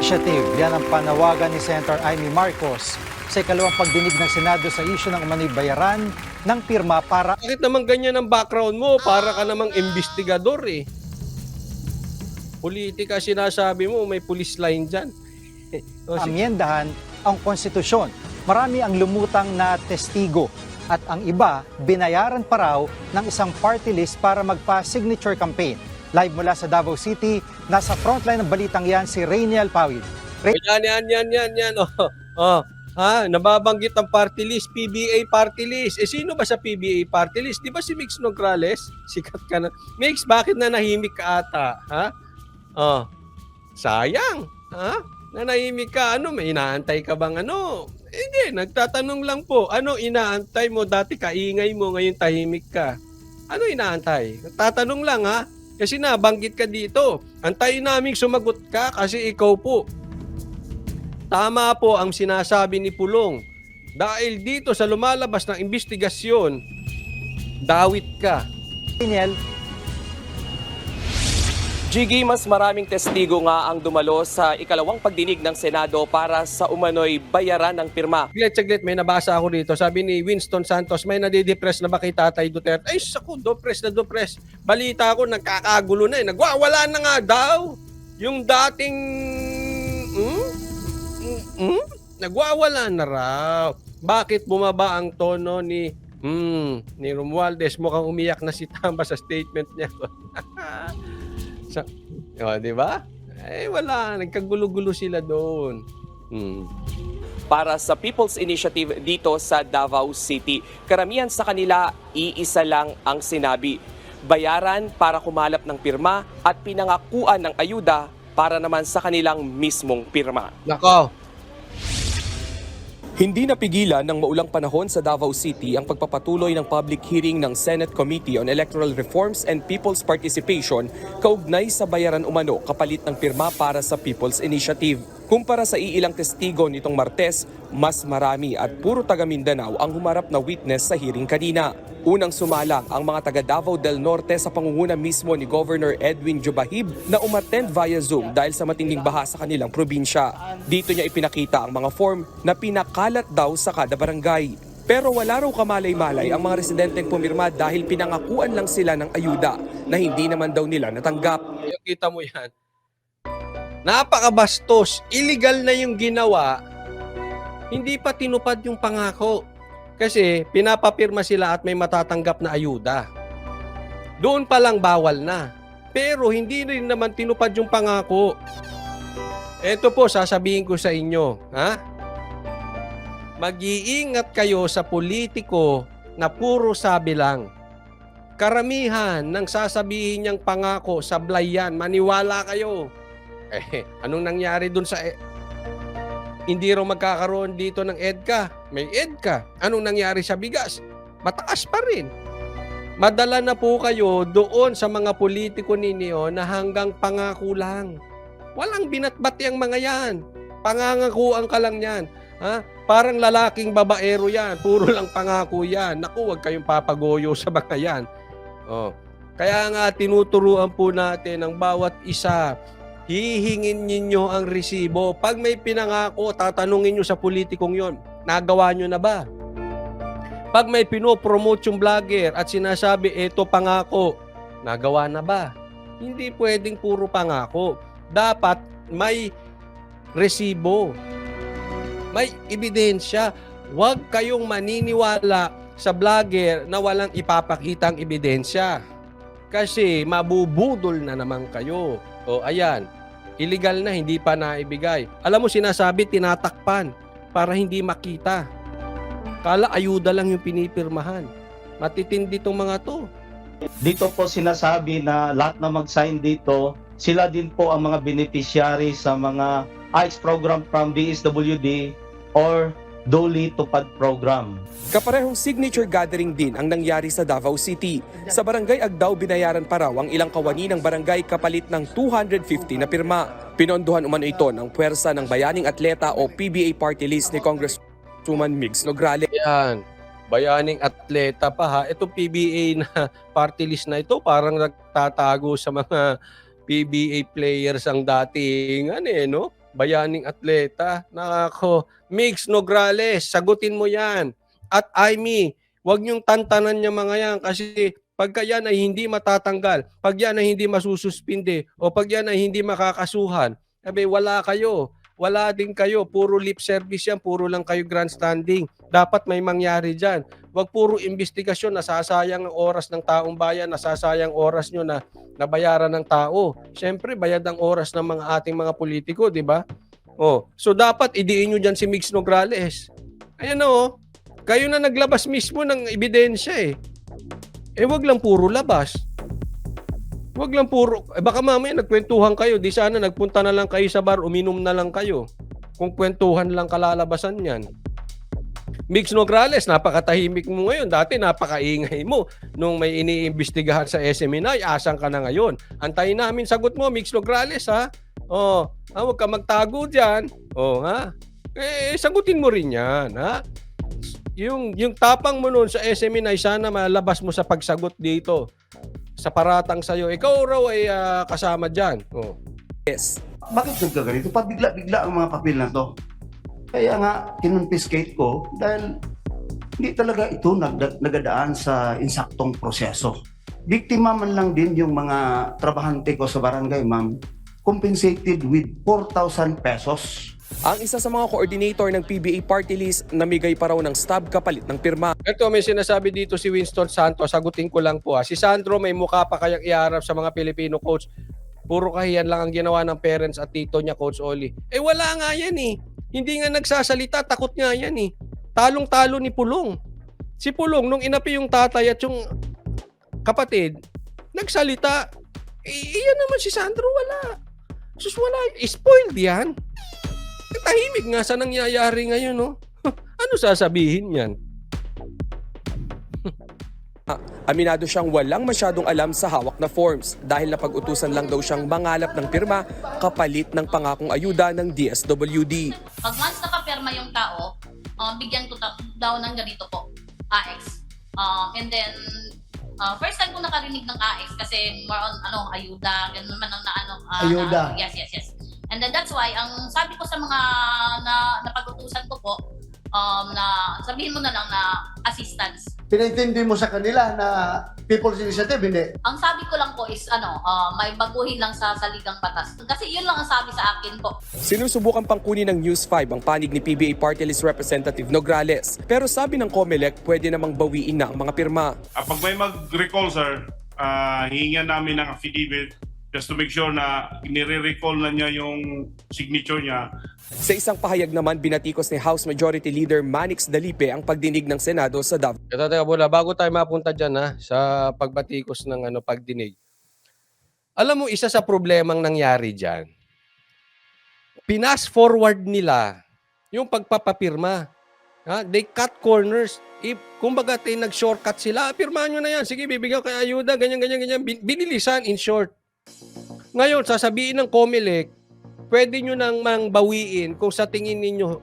Initiative. Yan ang panawagan ni Senator Amy Marcos sa ikalawang pagdinig ng Senado sa isyu ng umano'y bayaran ng pirma para... Bakit naman ganyan ang background mo? Para ka namang investigador eh. Politika sinasabi mo, may police line dyan. amyendahan ang konstitusyon. Marami ang lumutang na testigo at ang iba binayaran pa raw ng isang party list para magpa-signature campaign. Live mula sa Davao City, nasa frontline ng balitang yan si Rainiel Pawid. Yan. Nababanggit ang party list, PBA party list. Eh, sino ba sa PBA party list? Di ba si Mix Nograles? Sikat ka na. Mix, bakit na nahimik ka ata? Ha? Sayang. Ha? Nanahimik ka. Ano, may inaantay ka bang ano? Hindi, nagtatanong lang po. Ano inaantay mo? Dati kaingay mo, ngayon tahimik ka. Ano inaantay? Tatanong lang ha? Kasi nabanggit ka dito. Antayin naming sumagot ka kasi ikaw po. Tama po ang sinasabi ni Pulong. Dahil dito sa lumalabas ng investigasyon, dawit ka. Rainiel, Jiggy, mas maraming testigo nga ang dumalo sa ikalawang pagdinig ng Senado para sa umano'y bayaran ng pirma. Saglit, may nabasa ako dito. Sabi ni Winston Santos, may nadidepress na ba kay Tatay Duterte? Ay, saku, dopres. Balita ko, nagkakagulo na eh. Nagwawala na nga daw. Yung dating... Nagwawala na raw. Bakit bumaba ang tono ni Romualdez? Mukhang umiyak na si Tamba sa statement niya. Di ba? Eh, wala. Nagkagulo-gulo sila doon. Para sa People's Initiative dito sa Davao City, karamihan sa kanila, iisa lang ang sinabi. Bayaran para kumalap ng pirma at pinangakuan ng ayuda para naman sa kanilang mismong pirma. Nako. Hindi napigilan ng maulang panahon sa Davao City ang pagpapatuloy ng public hearing ng Senate Committee on Electoral Reforms and People's Participation kaugnay sa bayaran umano kapalit ng pirma para sa People's Initiative. Kumpara sa iilang testigo nitong Martes, mas marami at puro taga Mindanao ang humarap na witness sa hearing kanina. Unang sumalang ang mga taga Davao del Norte sa pangunguna mismo ni Governor Edwin Jubahib na umattend via Zoom dahil sa matinding baha sa kanilang probinsya. Dito niya ipinakita ang mga form na pinakalat daw sa kada barangay. Pero wala raw kamalay-malay ang mga residenteng pumirma dahil pinangakuan lang sila ng ayuda na hindi naman daw nila natanggap. Kita mo yan. Napakabastos. Illegal na yung ginawa. Hindi pa tinupad yung pangako. Kasi pinapapirma sila at may matatanggap na ayuda. Doon pa lang bawal na. Pero hindi rin naman tinupad yung pangako. Ito po, sasabihin ko sa inyo. Mag-iingat kayo sa politiko na puro sabi lang. Karamihan ng sasabihin niyang pangako, sablay yan. Maniwala kayo. Anong nangyari dun sa... Hindi raw magkakaroon dito ng EDCA. May EDCA. Anong nangyari sa bigas? Mataas pa rin. Madala na po kayo doon sa mga politiko ninyo na hanggang pangako lang. Walang binatbat yung mga yan. Pangangakuan ka lang yan. Parang lalaking babaero yan. Puro lang pangako yan. Naku, huwag kayong papagoyo sa mga yan. Kaya nga tinuturuan po natin ang bawat isa. Hihingin ninyo ang resibo. Pag may pinangako, tatanungin nyo sa politikong yon, nagawa nyo na ba? Pag may pinopromote yung vlogger at sinasabi, eto pangako, nagawa na ba? Hindi pwedeng puro pangako. Dapat may resibo. May ebidensya. Huwag kayong maniniwala sa vlogger na walang ipapakitang ebidensya. Kasi mabubudol na naman kayo. Ayan, illegal na, hindi pa naibigay. Alam mo, sinasabi, tinatakpan para hindi makita. Kala ayuda lang yung pinipirmahan. Matitindi itong mga to. Dito po sinasabi na lahat na mag-sign dito, sila din po ang mga beneficiary sa mga AICS program from DSWD or Duly Tupad program. Kaparehong signature gathering din ang nangyari sa Davao City. Sa barangay Agdao, binayaran pa raw ang ilang kawani ng barangay kapalit ng 250 na pirma. Pinondohan umano ito ng Puwersa ng Bayaning Atleta o PBA party list ni Congresswoman Migs Nograles. Yan, Bayaning Atleta pa ha. Ito PBA na party list na ito, parang nagtatago sa mga PBA players ang dating, no? bayaning atleta. Nako, Migs Nograles, sagutin mo yan. At Aimee, huwag niyong tantanan niya mga yan kasi pagka yan ay hindi matatanggal, pag yan ay hindi masususpinde, o pag yan ay hindi makakasuhan, sabi, wala kayo. Wala din kayo. Puro lip service yan. Puro lang kayo grandstanding. Dapat may mangyari dyan. Huwag puro investigasyon. Nasasayang ang oras ng taong bayan. Nasasayang oras nyo na nabayaran ng tao. Siyempre, bayad ang oras ng mga ating mga politiko, di ba? Oh, so dapat idiin nyo dyan si Migs Nograles. Ayan o. Kayo na naglabas mismo ng ebidensya eh. Wag lang puro labas. Wag lang puro, baka mamaya nagkwentuhan kayo, di sana nagpunta na lang kayo sa bar, uminom na lang kayo. Kung kwentuhan lang kalalabasan yan. Migs Nograles, napakatahimik mo ngayon. Dati napakaingay mo. Nung may iniimbestigahan sa SMNI, asang ka na ngayon. Antayin namin sagot mo, Migs Nograles, ha? Huwag ka magtago dyan. Ha? Sagutin mo rin yan, ha? Yung tapang mo noon sa SMNI, sana malabas mo sa pagsagot dito. Sa paratang sa'yo, ikaw raw ay kasama dyan. Yes. Bakit nagkaganito? Pabigla-bigla ang mga papel na to. Kaya nga, kinonfiscate ko dahil hindi talaga ito nagadaan sa insaktong proseso. Biktima man lang din yung mga trabahante ko sa barangay, ma'am, compensated with 4,000 pesos. Ang isa sa mga coordinator ng PBA Party List namigay pa raw ng stub kapalit ng pirma. Ito, may sinasabi dito si Winston Santos. Sagutin ko lang po. Si Sandro may mukha pa kayang iharap sa mga Pilipino, coach. Puro kahiyan lang ang ginawa ng parents at tito niya, Coach Oli. Wala nga yan eh. Hindi nga nagsasalita. Takot nga yan eh. Talong-talo ni Pulong. Si Pulong, nung inapi yung tatay at yung kapatid, nagsalita. Iyan naman si Sandro, wala. Sus, wala. Spoiled yan. Tahimik nga sa nangyayari ngayon, no? Ano sasabihin yan? Aminado siyang walang masyadong alam sa hawak na forms dahil napag-utusan lang daw siyang mangalap ng pirma kapalit ng pangakong ayuda ng DSWD. Pag once nakapirma yung tao, bigyan ko daw ng ganito po, AX. And then, first time ko nakarinig ng AX kasi more on ayuda, ganun man ang Ayuda. Yes. And then that's why, ang sabi ko sa mga napag-utusan ko po, na sabihin mo na lang na assistance. Pinintindi mo sa kanila na People's Initiative, hindi? Ang sabi ko lang po is may baguhin lang sa saligang batas. Kasi yun lang ang sabi sa akin po. Sinusubukan pang kunin ng News 5 ang panig ni PBA Party List Representative Nograles. Pero sabi ng COMELEC, pwede namang bawiin na ang mga pirma. Pag may mag-recall, sir, hihingan namin ng affidavit just to make sure na nire-recall na niya yung signature niya. Sa isang pahayag naman, binatikos ni House Majority Leader Manix Dalipe ang pagdinig ng Senado sa Davao. Teka muna, bago tayo mapunta dyan sa pagbatikos ng pagdinig. Alam mo, isa sa problemang nangyari dyan, pinas forward nila yung pagpapapirma. They cut corners. Kumbaga, nag-shortcut sila, pirmahan nyo na yan. Sige, bibigyan kayo ayuda, ganyan. Binilisan, in short. Ngayon, sasabihin ng COMELEC, pwede nyo nang bawiin kung sa tingin ninyo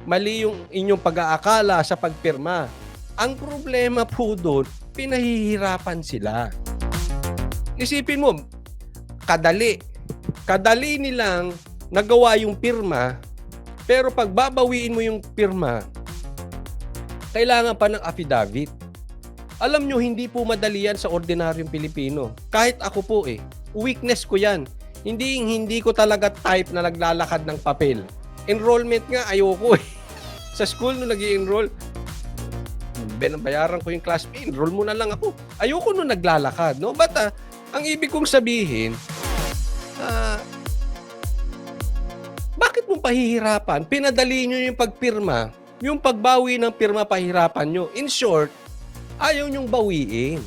mali yung inyong pag-aakala sa pagpirma. Ang problema po doon, pinahihirapan sila. Isipin mo, kadali nilang nagawa yung pirma, pero pag babawiin mo yung pirma, kailangan pa ng affidavit. Alam nyo, hindi po madali yan sa ordinaryong Pilipino. Kahit ako po weakness ko yan. Hindi ko talaga type na naglalakad ng papel. Enrollment nga, ayoko Sa school, nung nag-i-enroll, bayaran ko yung class fee, enroll mo na lang ako. Ayoko nung naglalakad, no? But, ang ibig kong sabihin, bakit mo pahihirapan? Pinadali nyo yung pagpirma, yung pagbawi ng pirma, pahirapan nyo. In short, ayaw nyong bawiin.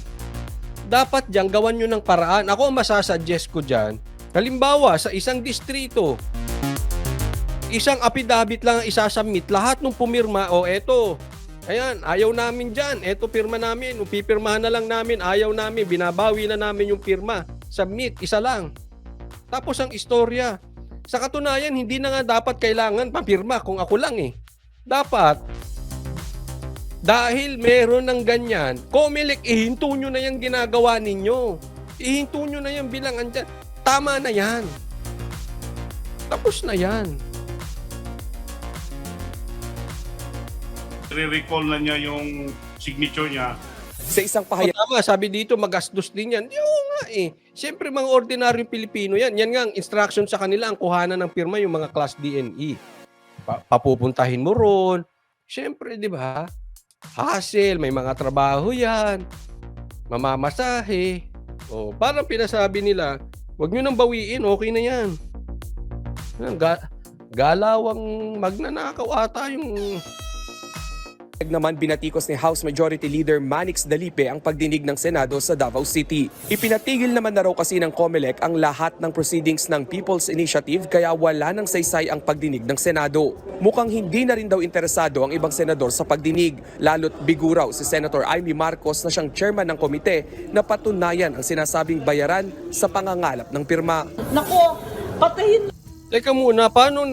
Dapat dyan, gawan nyo ng paraan. Ako, masasuggest ko dyan, halimbawa, sa isang distrito, isang affidavit lang ang isasubmit. Lahat ng pumirma, eto, ayan, ayaw namin dyan. Eto, pirma namin. Pipirmahan na lang namin. Ayaw namin. Binabawi na namin yung pirma. Submit, isa lang. Tapos ang istorya. Sa katunayan, hindi na nga dapat kailangan papirma kung ako lang Dapat, dahil meron ng ganyan, COMELEC, ihinto nyo na yung ginagawa ninyo. Ihinto nyo na yung bilang andyan. Tama na yan. Tapos na yan. Re-recall na niya yung signature niya. Sa isang pahayag, Tama, sabi dito, magastos din yan. Oo nga eh. Siyempre, mga ordinaryong Pilipino yan. Yan nga ang instruction sa kanila, ang kuhanan ng pirma, yung mga class DNE. Papupuntahin mo ron. Siyempre, di ba? Hassle, may mga trabaho yan. Mamamasahe. O, parang pinasabi nila, wag nyo nang bawiin, okay na yan. Galawang magnanakaw ata yung... naman binatikos ni House Majority Leader Manix Dalipe ang pagdinig ng Senado sa Davao City. Ipinatigil naman na raw kasi ng COMELEC ang lahat ng proceedings ng People's Initiative kaya wala nang saysay ang pagdinig ng Senado. Mukhang hindi na rin daw interesado ang ibang senador sa pagdinig, lalo't bigo raw si Senator Amy Marcos na siyang chairman ng komite na patunayan ang sinasabing bayaran sa pangangalap ng pirma. Nako, patayin. Teka muna, paano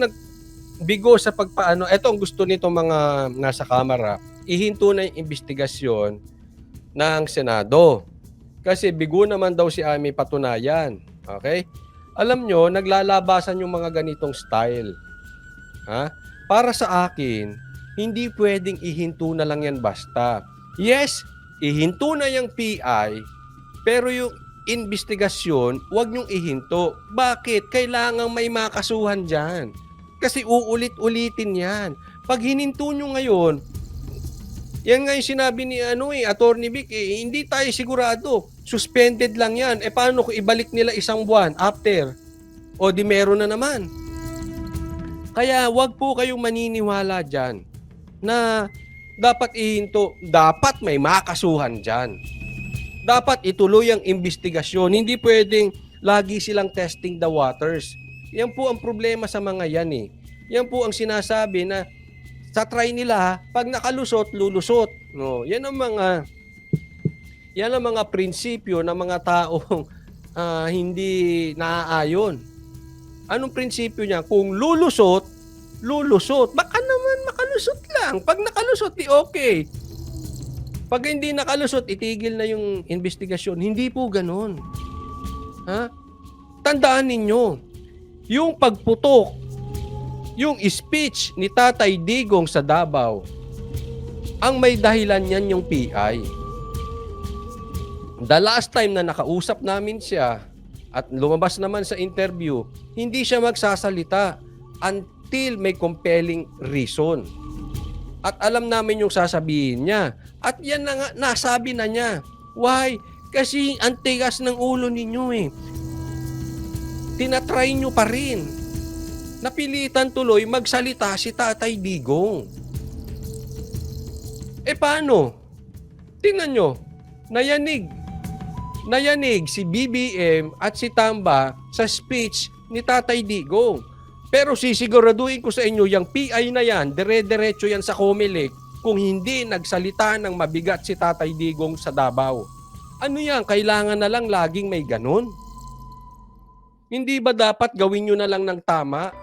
bigo sa pagpaano? Ito ang gusto nito mga nasa kamera, ihinto na yung investigasyon ng Senado. Kasi bigo naman daw si Amy patunayan. Okay? Alam nyo, naglalabasan yung mga ganitong style. Ha? Para sa akin, hindi pwedeng ihinto na lang yan basta. Yes, ihinto na yung PI, pero yung investigasyon, huwag nyong ihinto. Bakit? Kailangang may makasuhan dyan. Kasi uulit-ulitin yan. Pag hininto nyo ngayon, yan nga yung sinabi ni Attorney Vic, hindi tayo sigurado. Suspended lang yan. Paano kung ibalik nila isang buwan after? O di meron na naman. Kaya wag po kayong maniniwala dyan na dapat ihinto. Dapat may makasuhan dyan. Dapat ituloy ang investigasyon. Hindi pwedeng lagi silang testing the waters. Yan po ang problema sa mga yan eh. Yan po ang sinasabi na sa try nila, pag nakalusot, lulusot. No, yan ang mga prinsipyo ng mga taong hindi naaayon. Anong prinsipyo niya? Kung lulusot, lulusot. Baka naman makalusot lang. Pag nakalusot, di okay. Pag hindi nakalusot, itigil na yung investigasyon. Hindi po ganun. Ha? Tandaan ninyo, yung pagputok, yung speech ni Tatay Digong sa Davao, ang may dahilan yan yung PI. The last time na nakausap namin siya at lumabas naman sa interview, hindi siya magsasalita until may compelling reason. At alam namin yung sasabihin niya. At yan na nga, nasabi na niya. Why? Kasi ang tigas ng ulo ninyo eh. Tinatry nyo pa rin. Napilitan tuloy magsalita si Tatay Digong. Paano? Tingnan nyo, nayanig si BBM at si Tamba sa speech ni Tatay Digong. Pero sisiguraduhin ko sa inyo, yung PI na yan, dire-diretso yan sa COMELEC kung hindi nagsalita ng mabigat si Tatay Digong sa Davao. Ano yan? Kailangan na lang laging may ganun? Hindi ba dapat gawin nyo na lang ng tama?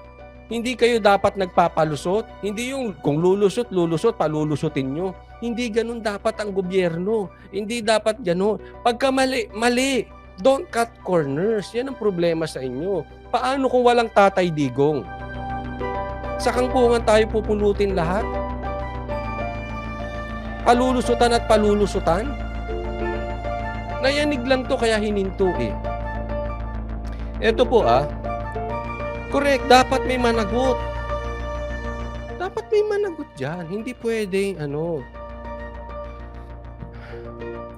Hindi kayo dapat nagpapalusot? Hindi yung kung lulusot, palulusutin nyo. Hindi ganun dapat ang gobyerno. Hindi dapat ganun. Pagka mali, mali. Don't cut corners. Yan ang problema sa inyo. Paano kung walang Tatay Digong? Sa kangkungan tayo pupulutin lahat? Palulusutan at palulusutan? Nayanig lang to kaya hininto eh. Ito po correct, dapat may managot. Dapat may managot dyan. Hindi pwedeng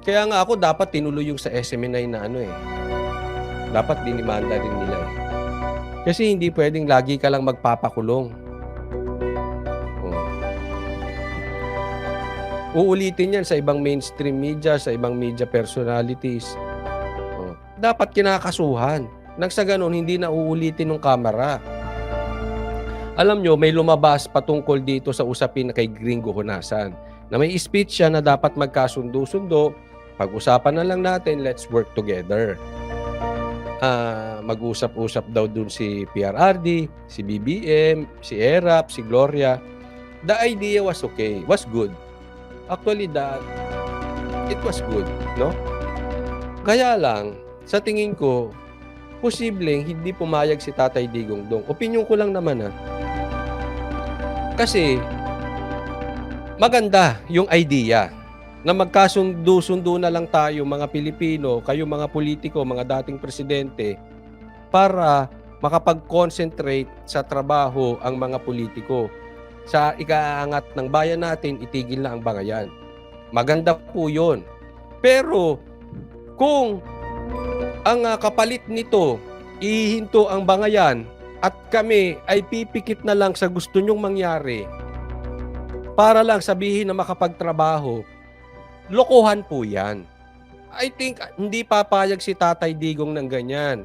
Kaya nga ako dapat tinuloy yung sa SMNI na Dapat dinimanda rin nila eh. Kasi hindi pwedeng lagi ka lang magpapakulong. Uulitin yan sa ibang mainstream media, sa ibang media personalities. Dapat kinakasuhan. Nang sa ganun, hindi na uulitin ng kamera. Alam nyo, may lumabas patungkol dito sa usapin kay Gringo Honasan na may speech siya na dapat magkasundo-sundo. Pag-usapan na lang natin, let's work together. Mag-usap-usap daw dun si PRRD, si BBM, si ERAP, si Gloria. The idea was okay, was good. Actually, it was good, no? Kaya lang, sa tingin ko, posibleng hindi pumayag si Tatay Digong Dong. Opinyon ko lang naman Kasi maganda yung idea na magkasundo-sundo na lang tayo mga Pilipino, kayo mga politiko, mga dating presidente, para makapag-concentrate sa trabaho ang mga politiko. Sa ikaangat ng bayan natin, itigil na ang bangayan. Maganda po yun. Pero kung ang kapalit nito, ihinto ang bangayan at kami ay pipikit na lang sa gusto nyong mangyari para lang sabihin na makapagtrabaho, lokohan po yan. I think hindi papayag si Tatay Digong ng ganyan.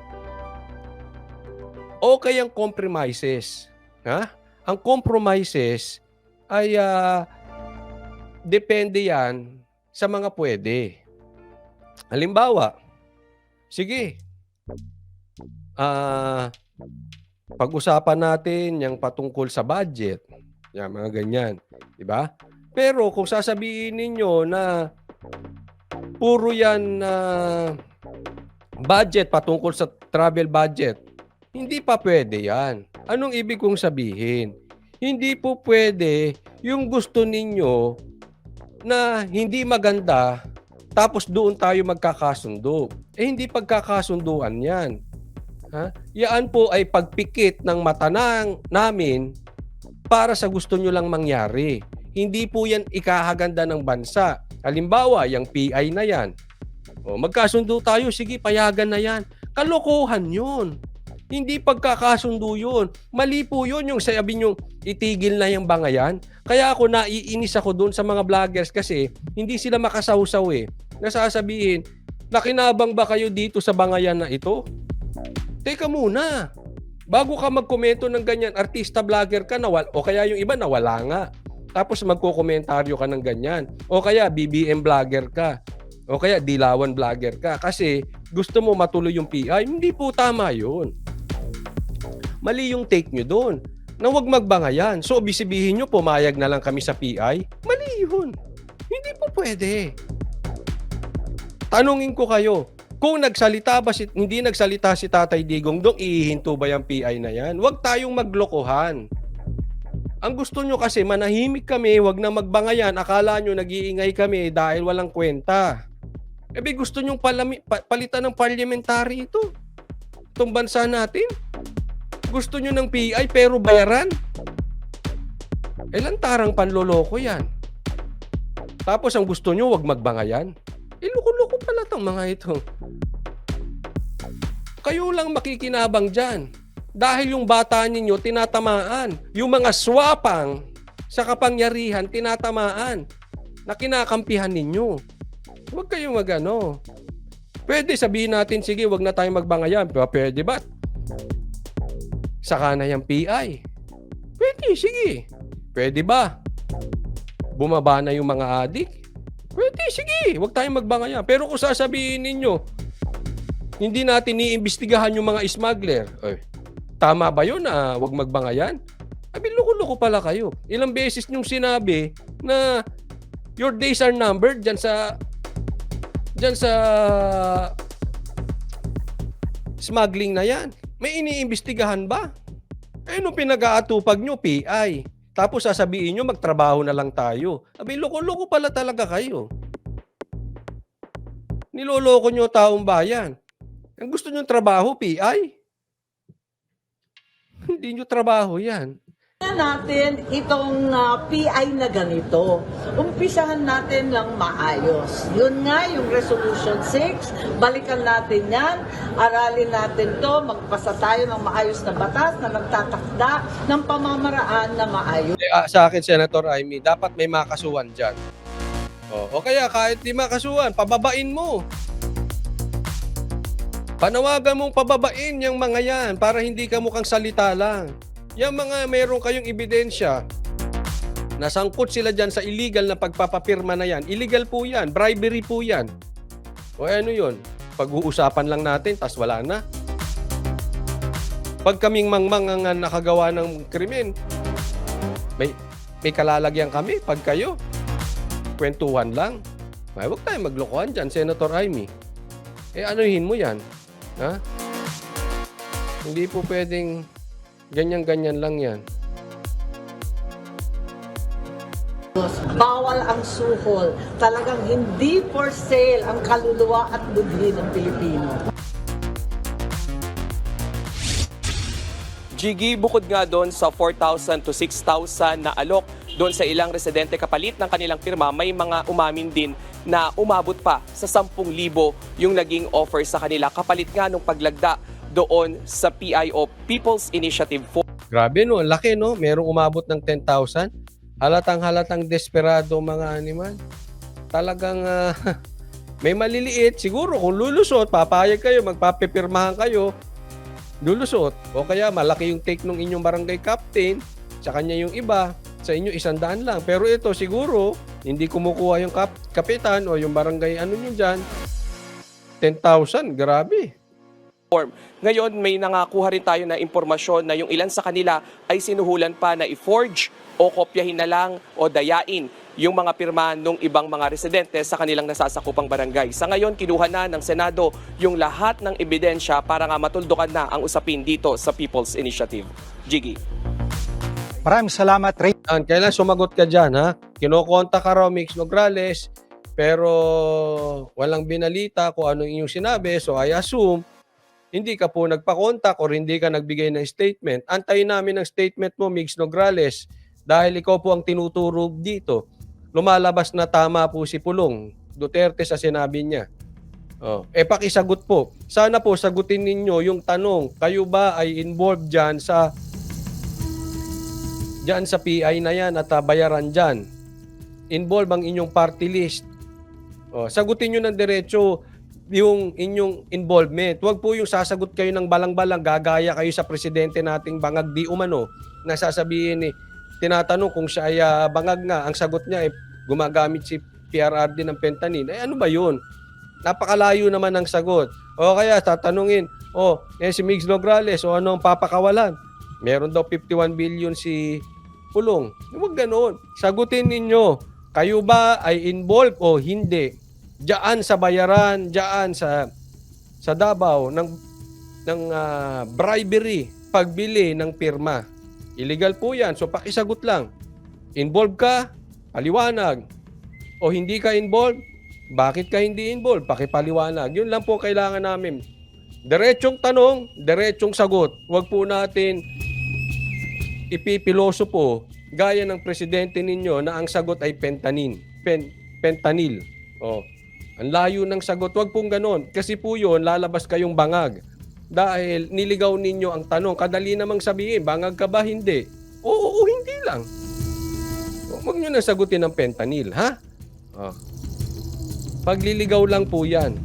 Okay ang compromises. Ang compromises ay depende yan sa mga pwede. Halimbawa, sige, pag-usapan natin yung patungkol sa budget. Yan, mga ganyan. Diba? Pero kung sasabihin ninyo na puro yan budget patungkol sa travel budget, hindi pa pwede yan. Anong ibig kong sabihin? Hindi po pwede yung gusto ninyo na hindi maganda tapos doon tayo magkakasundo. Hindi pagkakasunduan yan. Yan po ay pagpikit ng mata namin para sa gusto nyo lang mangyari. Hindi po yan ikahaganda ng bansa. Halimbawa, yung PI na yan. Magkasundo tayo, sige, payagan na yan. Kalokohan yun. Hindi pagkakasundo yun. Mali po yun yung sabi nyo, itigil na yung bangayan. Kaya ako naiinis ako doon sa mga vloggers kasi hindi sila makasawsaw Nasasabihin, nakinabang ba kayo dito sa bangayan na ito? Teka muna. Bago ka magkomento ng ganyan, artista vlogger ka, o kaya yung iba nawala nga. Tapos magkokomentaryo ka ng ganyan. O kaya BBM vlogger ka. O kaya Dilawan vlogger ka. Kasi gusto mo matuloy yung PI. Hindi po tama yun. Mali yung take nyo doon. Na huwag magbangayan. So, bisibihin nyo, pumayag na lang kami sa PI. Mali yun. Hindi po pwede. Tanungin ko kayo, kung hindi nagsalita si Tatay Digong Dong, ihihinto ba yung PI na yan? Huwag tayong maglokohan. Ang gusto nyo kasi, manahimik kami, huwag na magbangayan. Akala nyo nag-iingay kami dahil walang kwenta. Gusto nyo palitan ng parliamentary ito. Itong bansa natin. Gusto nyo ng PI pero bayaran? Lantarang panloloko yan. Tapos ang gusto nyo, wag magbangayan? Loko-loko pala itong mga ito. Kayo lang makikinabang dyan. Dahil yung bata ninyo tinatamaan. Yung mga swapang sa kapangyarihan tinatamaan. Na kinakampihan ninyo. Huwag kayong magano. Pwede sabihin natin, sige, wag na tayong magbangayan. Pwede ba? Saka na yung PI. Pwede, sige. Pwede ba? Bumaba na yung mga adik? Pwede, sige. Huwag tayong magbangayan. Pero kung sasabihin ninyo, hindi natin iimbestigahan yung mga smuggler. Tama ba yun na huwag magbangayan? Loko-loko pala kayo. Ilang beses niyong sinabi na your days are numbered dyan sa smuggling na yan. May iniimbestigahan ba? Nung pinag-aatupag nyo, PI. Tapos sasabihin nyo, magtrabaho na lang tayo. Loko-loko pala talaga kayo. Niloloko nyo taong bayan. Ang gusto nyo trabaho, PI? Hindi nyo trabaho yan. natin itong PI na ganito. Umpisahan natin lang maayos. Yun nga yung Resolution 6. Balikan natin yan. Aralin natin to. Magpasa tayo ng maayos na batas na nagtatakda ng pamamaraan na maayos. Sa akin, Senator Amy, dapat may makasuhan dyan. O kaya kahit di makasuhan, pababain mo. Panawagan mong pababain yung mga yan para hindi ka mukhang salita lang. Yung mga meron kayong ebidensya, nasangkot sila dyan sa illegal na pagpapapirma na yan. Illegal po yan, bribery po yan. O ano yun? Pag-uusapan lang natin, tas wala na. Pag kaming mangmang ang nakagawa ng krimen, may kalalagyan kami pag kayo. Kwentuhan lang. Huwag tayong maglokohan dyan, Senator Amy. Anuhin mo yan. Ha? Hindi po pwedeng ganyan-ganyan lang yan. Bawal ang suhol. Talagang hindi for sale ang kaluluwa at budhi ng Pilipino. Jiggy, bukod nga doon sa 4,000 to 6,000 na alok doon sa ilang residente kapalit ng kanilang pirma, may mga umamin din na umabot pa sa 10,000 yung naging offer sa kanila kapalit nga nung paglagda doon sa PIO, People's Initiative 4. Grabe no, ang laki no. Merong umabot ng 10,000. Halatang desperado mga animal. Talagang may maliliit. Siguro kung lulusot, papayag kayo, magpapipirmahan kayo, lulusot. O kaya malaki yung take ng inyong barangay captain, sa kanya yung iba, sa inyo 100 lang. Pero ito siguro, hindi kumukuha yung kapitan o yung barangay ano nyo dyan. 10,000, grabe. Ngayon, may nangakuha rin tayo na impormasyon na yung ilan sa kanila ay sinuhulan pa na i-forge o kopyahin na lang o dayain yung mga pirma ng ibang mga residente sa kanilang nasasakupang barangay. Sa ngayon, kinuha na ng Senado yung lahat ng ebidensya para nga matuldukan na ang usapin dito sa People's Initiative. Jiggy. Maraming salamat, Ray. Kailan sumagot ka dyan, ha? Kinokonta ka raw, Mix Nograles, pero walang binalita kung ano yung sinabi, so I assume hindi ka po nagpa-contact or hindi ka nagbigay ng statement. Antayin namin ang statement mo, Mix Nograles, dahil ikaw po ang tinuturo dito. Lumalabas na tama po si Pulong Duterte sa sinabi niya. Pakisagot po. Sana po sagutin ninyo yung tanong, kayo ba ay involved dyan sa PI na yan at bayaran dyan? Involved ang inyong party list. Sagutin nyo ng diretso yung inyong involvement. Huwag po yung sasagot kayo ng balang-balang, gagaya kayo sa presidente nating bangag di umano, na sasabihin tinatanong kung siya ay bangag nga, ang sagot niya ay gumagamit si PRRD ng fentanyl. Ano ba yun? Napakalayo naman ang sagot. O kaya tatanungin, si Migs Nograles, ano ang papakawalan? Meron daw 51 billion si Pulong. Huwag ganoon. Sagutin ninyo, kayo ba ay involved o hindi? Diyan sa bayaran, diyan sa Davao ng bribery, pagbili ng pirma. Illegal po yan. So pakisagot lang. Involved ka? Paliwanag. O hindi ka involved? Bakit ka hindi involved? Pakipaliwanag. Yun lang po kailangan namin. Diretsong tanong, diretsong sagot. Huwag po natin ipipiloso po gaya ng presidente ninyo na ang sagot ay fentanyl. Ang layo ng sagot. Huwag pong ganon. Kasi po yun, lalabas kayong bangag. Dahil niligaw ninyo ang tanong. Kadali namang sabihin, bangag ka ba? Hindi. Oo, hindi lang. Huwag nyo na sagutin ng fentanyl, ha? Pagliligaw lang po yan.